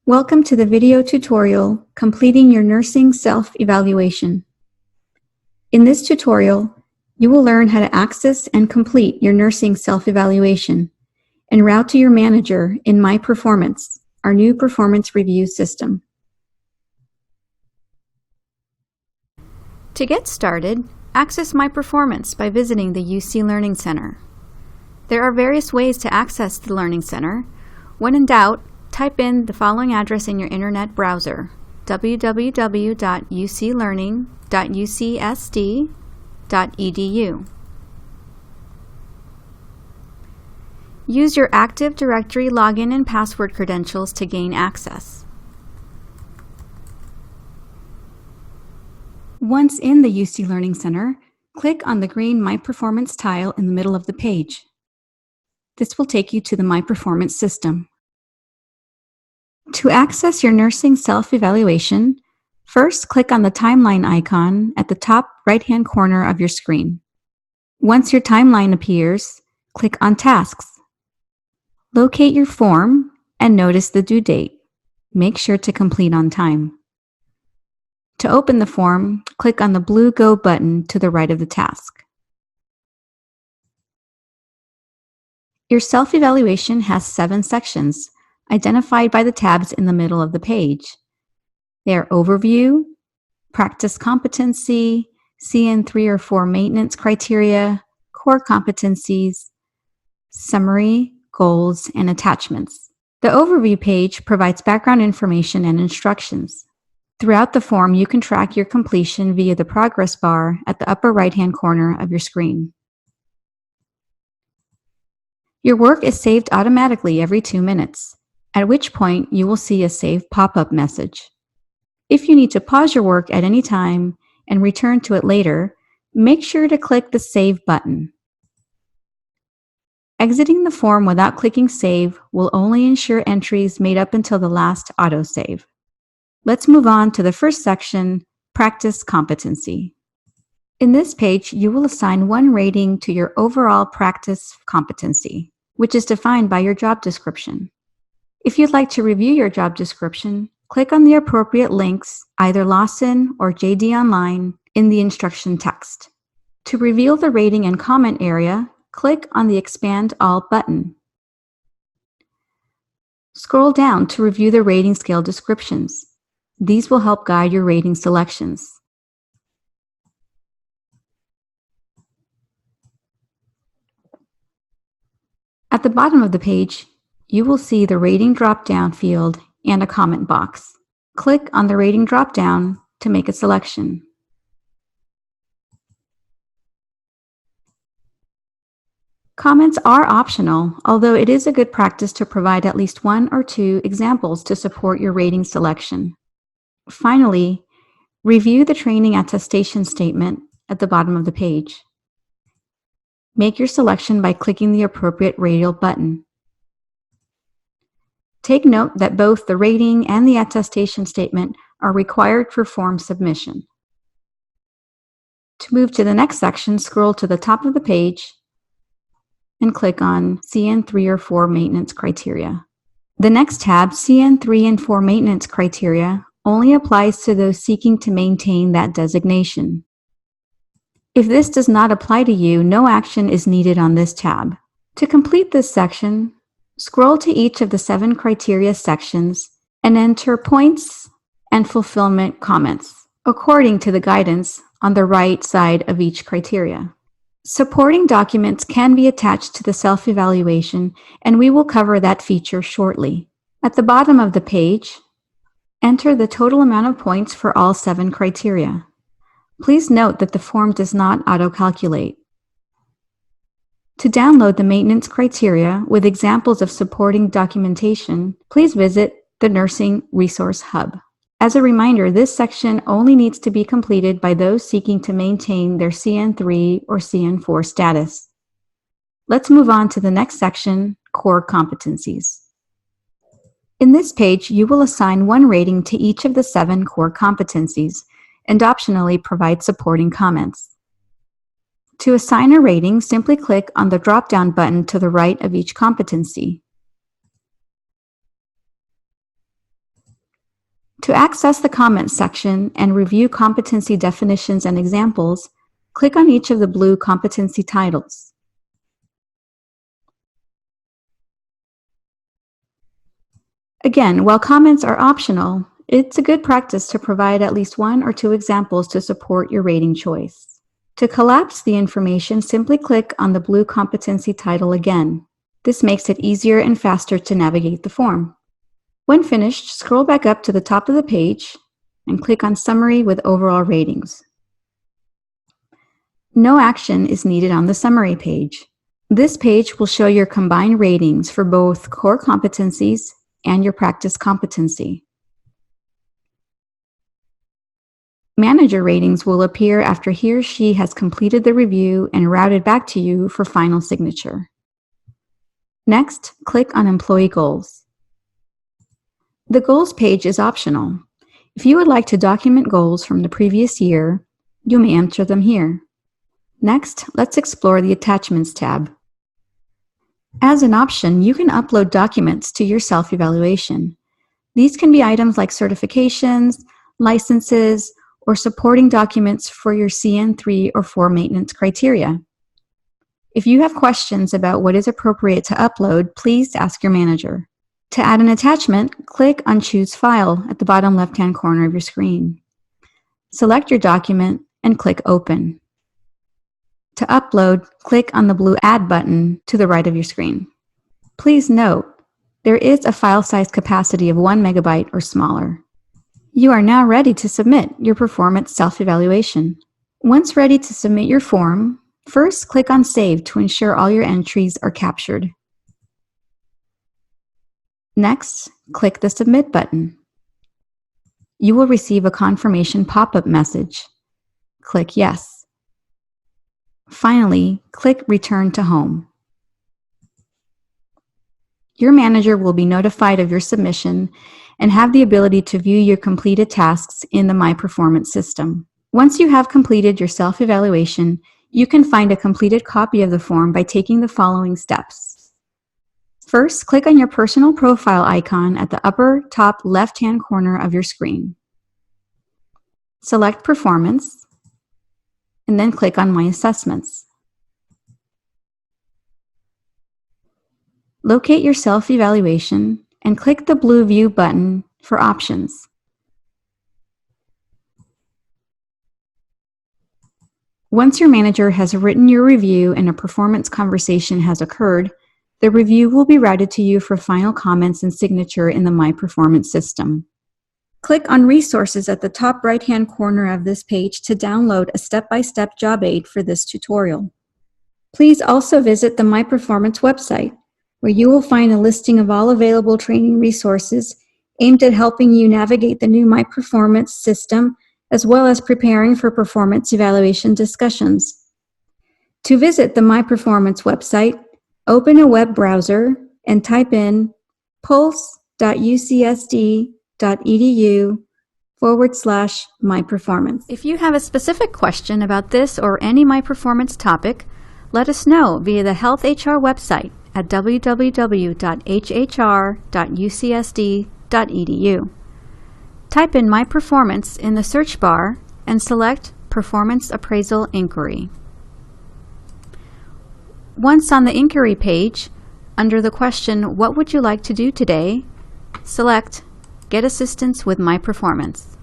Welcome to the video tutorial, Completing Your Nursing Self-Evaluation. In this tutorial, you will learn how to access and complete your nursing self-evaluation and route to your manager in MyPerformance, our new performance review system. To get started, access MyPerformance by visiting the UC Learning Center. There are various ways to access the Learning Center. When in doubt, type in the following address in your internet browser: www.uclearning.ucsd.edu. Use your Active Directory login and password credentials to gain access. Once in the UC Learning Center, click on the green MyPerformance tile in the middle of the page. This will take you to the MyPerformance system. To access your nursing self-evaluation, first click on the timeline icon at the top right-hand corner of your screen. Once your timeline appears, click on Tasks. Locate your form and notice the due date. Make sure to complete on time. To open the form, click on the blue Go button to the right of the task. Your self-evaluation has 7 sections, identified by the tabs in the middle of the page. They are Overview, Practice Competency, CN 3 or 4 Maintenance Criteria, Core Competencies, Summary, Goals, and Attachments. The Overview page provides background information and instructions. Throughout the form, you can track your completion via the progress bar at the upper right-hand corner of your screen. Your work is saved automatically every 2 minutes, at which point you will see a Save pop-up message. If you need to pause your work at any time and return to it later, make sure to click the Save button. Exiting the form without clicking Save will only ensure entries made up until the last autosave. Let's move on to the first section, Practice Competency. In this page, you will assign 1 rating to your overall practice competency, which is defined by your job description. If you'd like to review your job description, click on the appropriate links, either Lawson or JD Online, in the instruction text. To reveal the rating and comment area, click on the Expand All button. Scroll down to review the rating scale descriptions. These will help guide your rating selections. At the bottom of the page, you will see the rating drop-down field and a comment box. Click on the rating drop-down to make a selection. Comments are optional, although it is a good practice to provide at least 1 or 2 examples to support your rating selection. Finally, review the training attestation statement at the bottom of the page. Make your selection by clicking the appropriate radial button. Take note that both the rating and the attestation statement are required for form submission. To move to the next section, scroll to the top of the page and click on CN 3 or 4 Maintenance Criteria. The next tab, CN 3 and 4 Maintenance Criteria, only applies to those seeking to maintain that designation. If this does not apply to you, no action is needed on this tab. To complete this section, scroll to each of the 7 criteria sections and enter points and fulfillment comments, according to the guidance on the right side of each criteria. Supporting documents can be attached to the self-evaluation, and we will cover that feature shortly. At the bottom of the page, enter the total amount of points for all 7 criteria. Please note that the form does not auto-calculate. To download the maintenance criteria with examples of supporting documentation, please visit the Nursing Resource Hub. As a reminder, this section only needs to be completed by those seeking to maintain their CN 3 or CN 4 status. Let's move on to the next section, Core Competencies. In this page, you will assign 1 rating to each of the 7 core competencies and optionally provide supporting comments. To assign a rating, simply click on the drop-down button to the right of each competency. To access the comments section and review competency definitions and examples, click on each of the blue competency titles. Again, while comments are optional, it's a good practice to provide at least 1 or 2 examples to support your rating choice. To collapse the information, simply click on the blue competency title again. This makes it easier and faster to navigate the form. When finished, scroll back up to the top of the page and click on Summary with Overall Ratings. No action is needed on the Summary page. This page will show your combined ratings for both core competencies and your practice competency. Manager ratings will appear after he or she has completed the review and routed back to you for final signature. Next, click on Employee Goals. The Goals page is optional. If you would like to document goals from the previous year, you may enter them here. Next, let's explore the Attachments tab. As an option, you can upload documents to your self-evaluation. These can be items like certifications, licenses, or supporting documents for your CN3 or 4 maintenance criteria. If you have questions about what is appropriate to upload, please ask your manager. To add an attachment, click on Choose File at the bottom left-hand corner of your screen. Select your document and click Open. To upload, click on the blue Add button to the right of your screen. Please note, there is a file size capacity of 1 megabyte or smaller. You are now ready to submit your performance self-evaluation. Once ready to submit your form, first click on Save to ensure all your entries are captured. Next, click the Submit button. You will receive a confirmation pop-up message. Click Yes. Finally, click Return to Home. Your manager will be notified of your submission and have the ability to view your completed tasks in the MyPerformance system. Once you have completed your self-evaluation, you can find a completed copy of the form by taking the following steps. First, click on your personal profile icon at the upper top left-hand corner of your screen. Select Performance, and then click on My Assessments. Locate your self-evaluation and click the blue View button for options. Once your manager has written your review and a performance conversation has occurred, the review will be routed to you for final comments and signature in the MyPerformance system. Click on Resources at the top right-hand corner of this page to download a step-by-step job aid for this tutorial. Please also visit the MyPerformance website, where you will find a listing of all available training resources aimed at helping you navigate the new MyPerformance system, as well as preparing for performance evaluation discussions. To visit the MyPerformance website, open a web browser and type in pulse.ucsd.edu/MyPerformance. If you have a specific question about this or any MyPerformance topic, let us know via the Health HR website at www.hr.ucsd.edu. Type in MyPerformance in the search bar and select Performance Appraisal Inquiry. Once on the inquiry page, under the question, "What would you like to do today?" select Get Assistance with MyPerformance.